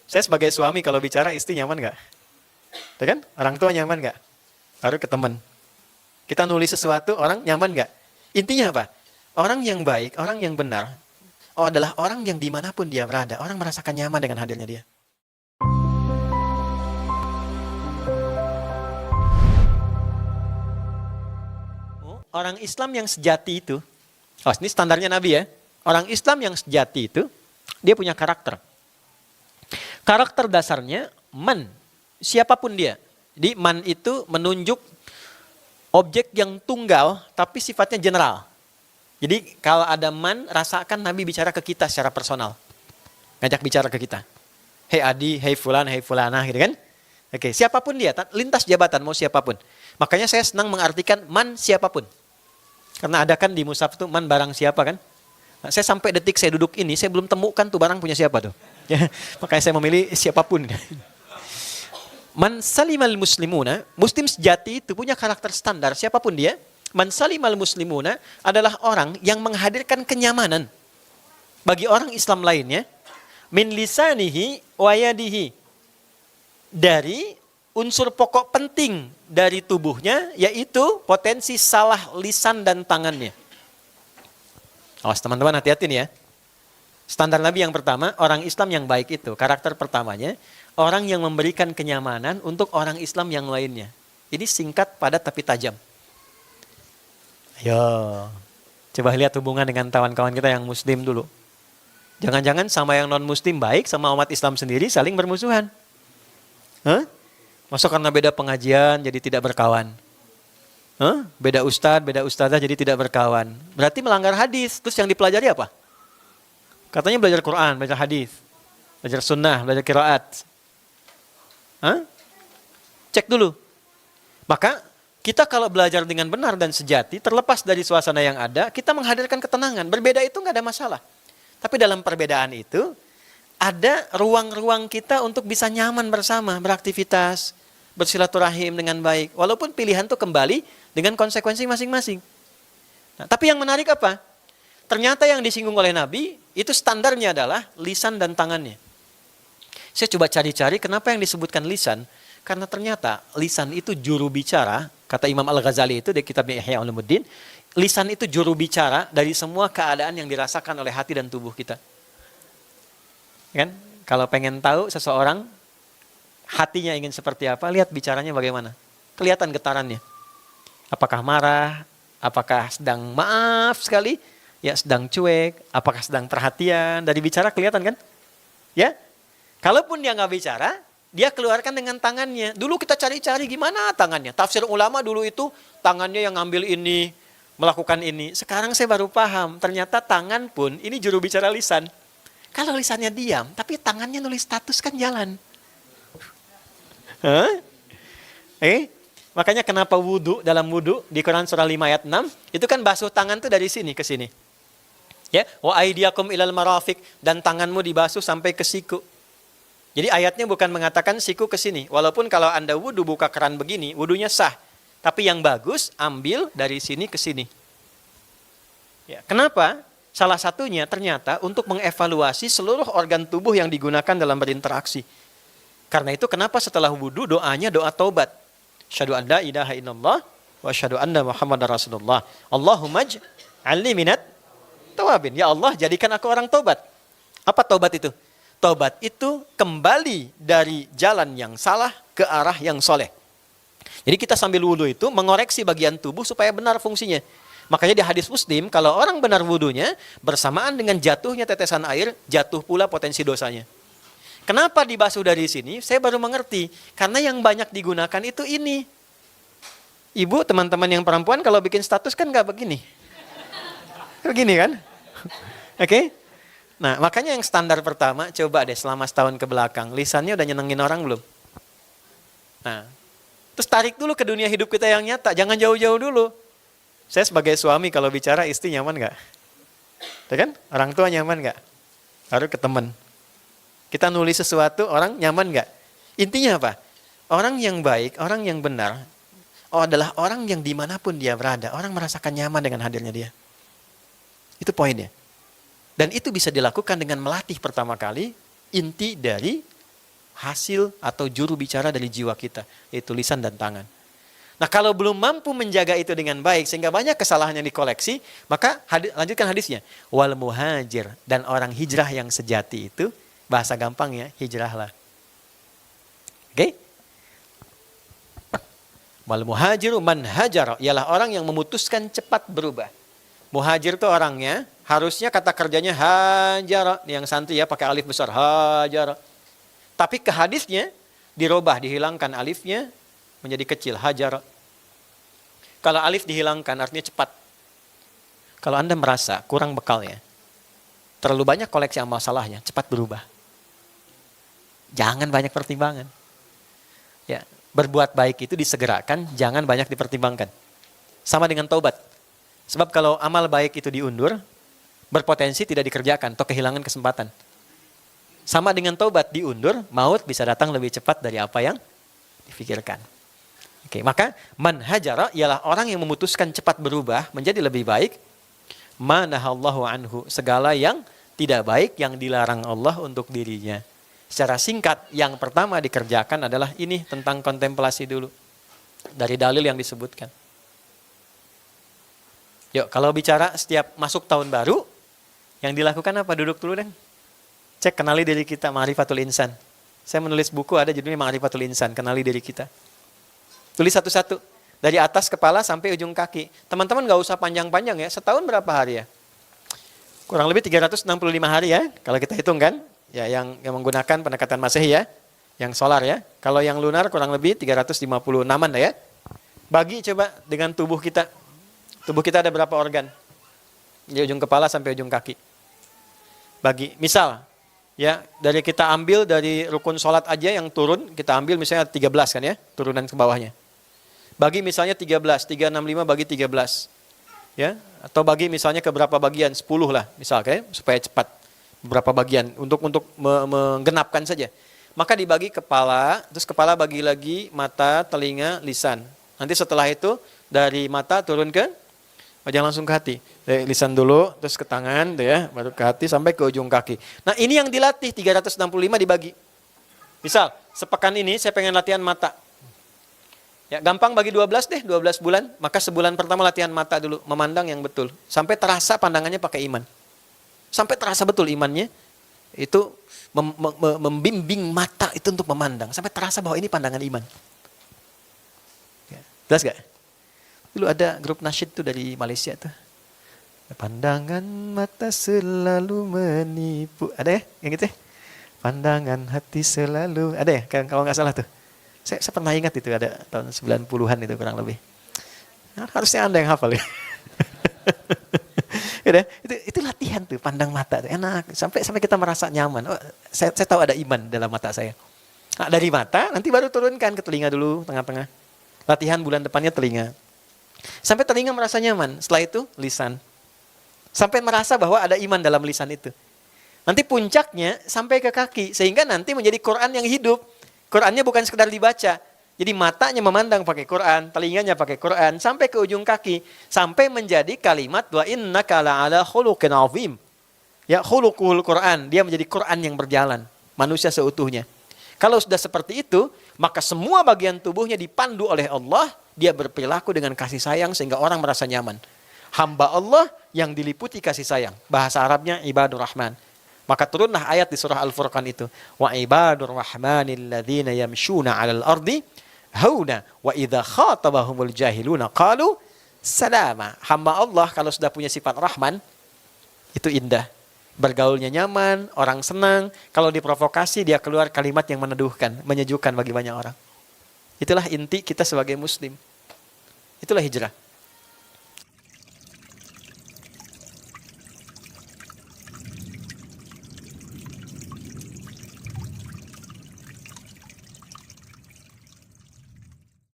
Saya sebagai suami kalau bicara istri nyaman nggak? Ya kan? Orang tua nyaman nggak? Baru ke teman. Kita nulis sesuatu, orang nyaman nggak? Intinya apa? Orang yang baik, orang yang benar, adalah orang yang dimanapun dia berada, orang merasakan nyaman dengan hadirnya dia. Orang Islam yang sejati itu, ini standarnya Nabi ya. Orang Islam yang sejati itu, dia punya karakter. Karakter dasarnya man, siapapun dia. Jadi man itu menunjuk objek yang tunggal, tapi sifatnya general. Jadi kalau ada man, rasakan Nabi bicara ke kita secara personal. Ngajak bicara ke kita. Hei Adi, hei Fulan, hei Fulanah, gitu kan. Oke, siapapun dia, lintas jabatan, mau siapapun. Makanya saya senang mengartikan man siapapun. Karena ada kan di mushaf itu man barang siapa kan. Nah, saya sampai detik saya duduk ini, saya belum temukan tuh barang punya siapa tuh. Ya, makanya saya memilih siapapun. Man salimal muslimuna, muslim sejati itu punya karakter standar siapapun dia. Man salimal muslimuna adalah orang yang menghadirkan kenyamanan bagi orang Islam lainnya. Min lisanihi wa yadihi, dari unsur pokok penting dari tubuhnya, yaitu potensi salah lisan dan tangannya. Awas teman-teman, hati-hati nih ya. Standar Nabi yang pertama, orang Islam yang baik itu, karakter pertamanya, orang yang memberikan kenyamanan untuk orang Islam yang lainnya. Ini singkat, padat, tapi tajam. Ayo, coba lihat hubungan dengan kawan-kawan kita yang muslim dulu. Jangan-jangan sama yang non-muslim baik, sama umat Islam sendiri saling bermusuhan. Hah? Masa karena beda pengajian jadi tidak berkawan? Hah? Beda ustadz, beda ustadzah jadi tidak berkawan. Berarti melanggar hadis. Terus yang dipelajari apa? Katanya belajar Quran, belajar hadis, belajar sunnah, belajar qiraat. Hah? Cek dulu. Maka kita kalau belajar dengan benar dan sejati, terlepas dari suasana yang ada, kita menghadirkan ketenangan. Berbeda itu nggak ada masalah. Tapi dalam perbedaan itu, ada ruang-ruang kita untuk bisa nyaman bersama, beraktivitas, bersilaturahim dengan baik. Walaupun pilihan itu kembali dengan konsekuensi masing-masing. Nah, tapi yang menarik apa? Ternyata yang disinggung oleh Nabi, itu standarnya adalah lisan dan tangannya. Saya coba cari-cari kenapa yang disebutkan lisan. Karena ternyata lisan itu juru bicara, kata Imam Al-Ghazali itu di kitabnya Ihya Ulumuddin, lisan itu juru bicara dari semua keadaan yang dirasakan oleh hati dan tubuh kita. Kan? Kalau pengen tahu seseorang hatinya ingin seperti apa, lihat bicaranya bagaimana. Kelihatan getarannya. Apakah marah, apakah sedang maaf sekali, ya sedang cuek, apakah sedang perhatian, dari bicara kelihatan kan? Ya. Kalaupun dia nggak bicara, dia keluarkan dengan tangannya. Dulu kita cari-cari gimana tangannya. Tafsir ulama dulu itu tangannya yang ngambil ini, melakukan ini. Sekarang saya baru paham, ternyata tangan pun ini juru bicara lisan. Kalau lisannya diam, tapi tangannya nulis status kan jalan. Hah? Makanya kenapa wudu, dalam wudu di Quran surah 5 ayat 6, itu kan basuh tangan tuh dari sini ke sini. Ya, wa aydiyakum ilal marafiq, dan tanganmu dibasuh sampai ke siku. Jadi ayatnya bukan mengatakan siku ke sini. Walaupun kalau Anda wudu buka keran begini, wudunya sah. Tapi yang bagus ambil dari sini ke sini. Ya, kenapa? Salah satunya ternyata untuk mengevaluasi seluruh organ tubuh yang digunakan dalam berinteraksi. Karena itu kenapa setelah wudu doanya doa taubat. Asyhadu an la ilaha illallah wa asyhadu anna Muhammadar Rasulullah. Allahumma ij'alni minat tawabin. Ya Allah, jadikan aku orang taubat. Apa taubat itu? Taubat itu kembali dari jalan yang salah ke arah yang soleh. Jadi kita sambil wudu itu mengoreksi bagian tubuh supaya benar fungsinya. Makanya di hadis Muslim, kalau orang benar wudunya, bersamaan dengan jatuhnya tetesan air, jatuh pula potensi dosanya. Kenapa dibasuh dari sini? Saya baru mengerti. Karena yang banyak digunakan itu ini. Ibu, teman-teman yang perempuan kalau bikin status kan nggak begini. Begini kan? Oke? Nah, makanya yang standar pertama, coba deh selama setahun ke belakang, lisannya udah nyenengin orang belum? Nah, terus tarik dulu ke dunia hidup kita yang nyata, jangan jauh-jauh dulu. Saya sebagai suami kalau bicara istri nyaman nggak? Ya kan? Orang tua nyaman nggak? Baru ke teman. Kita nulis sesuatu, orang nyaman nggak? Intinya apa? Orang yang baik, orang yang benar, adalah orang yang dimanapun dia berada, orang merasakan nyaman dengan hadirnya dia. Itu poinnya. Dan itu bisa dilakukan dengan melatih pertama kali inti dari hasil atau juru bicara dari jiwa kita, yaitu lisan dan tangan. Nah, kalau belum mampu menjaga itu dengan baik sehingga banyak kesalahan yang dikoleksi, maka lanjutkan hadisnya. Wal muhajir, dan orang hijrah yang sejati itu, bahasa gampang ya, hijrahlah. Oke? Wal muhajiru man hajar, ialah orang yang memutuskan cepat berubah. Muhajir itu orangnya, harusnya kata kerjanya hajar, yang santri ya pakai alif besar, hajar. Tapi ke hadisnya dirubah, dihilangkan alifnya menjadi kecil, hajar. Kalau alif dihilangkan artinya cepat. Kalau Anda merasa kurang bekalnya, terlalu banyak koleksi amal salahnya, cepat berubah. Jangan banyak pertimbangan. Ya, berbuat baik itu disegerakan, jangan banyak dipertimbangkan. Sama dengan taubat. Sebab kalau amal baik itu diundur, berpotensi tidak dikerjakan atau kehilangan kesempatan. Sama dengan taubat diundur, maut bisa datang lebih cepat dari apa yang difikirkan. Oke, maka man hajara ialah orang yang memutuskan cepat berubah menjadi lebih baik. Manahallahu anhu, segala yang tidak baik yang dilarang Allah untuk dirinya. Secara singkat, yang pertama dikerjakan adalah ini tentang kontemplasi dulu. Dari dalil yang disebutkan. Yuk, kalau bicara setiap masuk tahun baru, yang dilakukan apa? Duduk dulu deh. Cek, kenali diri kita, Ma'rifatul Insan. Saya menulis buku ada judulnya Ma'rifatul Insan, kenali diri kita. Tulis satu-satu, dari atas kepala sampai ujung kaki. Teman-teman gak usah panjang-panjang ya, setahun berapa hari ya? Kurang lebih 365 hari ya, kalau kita hitung kan. Ya, yang menggunakan pendekatan Masehi ya, yang solar ya. Kalau yang lunar kurang lebih 356-an ya. Bagi coba dengan tubuh kita. Tubuh kita ada berapa organ? Dari ujung kepala sampai ujung kaki. Bagi, misal, ya dari kita ambil dari rukun sholat aja yang turun, kita ambil misalnya 13 kan ya, turunan ke bawahnya. Bagi misalnya 13, 365 bagi 13. Ya, atau bagi misalnya ke berapa bagian, 10 lah misalnya, supaya cepat. Beberapa bagian untuk menggenapkan saja. Maka dibagi kepala, terus kepala bagi lagi mata, telinga, lisan. Nanti setelah itu dari mata turun ke, jangan langsung ke hati. Dari lisan dulu, terus ke tangan, ya, baru ke hati sampai ke ujung kaki. Nah, ini yang dilatih 365 dibagi. Misal, sepekan ini saya pengen latihan mata. Ya, gampang bagi 12 deh, 12 bulan. Maka sebulan pertama latihan mata dulu, memandang yang betul. Sampai terasa pandangannya pakai iman. Sampai terasa betul imannya, itu membimbing mata itu untuk memandang. Sampai terasa bahwa ini pandangan iman. Ya, jelas gak? Dulu ada grup nasyid tuh dari Malaysia tuh. Pandangan mata selalu menipu. Ada ya? Yang gitu ya? Pandangan hati selalu. Ada ya? Kalau nggak salah tuh. Saya pernah ingat itu ada tahun 90-an itu kurang lebih. Nah, harusnya Anda yang hafal ya. itu latihan tuh, pandang mata tuh, enak. Sampai kita merasa nyaman. Oh, saya tahu ada iman dalam mata saya. Nah, dari mata nanti baru turunkan ke telinga dulu, tengah-tengah. Latihan bulan depannya telinga. Sampai telinga merasa nyaman. Setelah itu lisan. Sampai merasa bahwa ada iman dalam lisan itu. Nanti puncaknya sampai ke kaki. Sehingga nanti menjadi Quran yang hidup. Qurannya bukan sekedar dibaca. Jadi matanya memandang pakai Quran, telinganya pakai Quran, sampai ke ujung kaki. Sampai menjadi kalimat, wa innaka la'ala khuluqin azim. Ya, khuluqul Quran. Dia menjadi Quran yang berjalan. Manusia seutuhnya. Kalau sudah seperti itu, maka semua bagian tubuhnya dipandu oleh Allah. Dia berperilaku dengan kasih sayang sehingga orang merasa nyaman. Hamba Allah yang diliputi kasih sayang. Bahasa Arabnya ibadur rahman. Maka turunlah ayat di surah Al-Furqan itu. Wa ibadur rahmanil ladzina yamshuna 'alal ardi hauna wa idza khatabahumul jahiluna qalu salama. Hamba Allah kalau sudah punya sifat rahman itu indah. Bergaulnya nyaman, orang senang. Kalau diprovokasi dia keluar kalimat yang meneduhkan, menyejukkan bagi banyak orang. Itulah inti kita sebagai muslim. Itulah hijrah.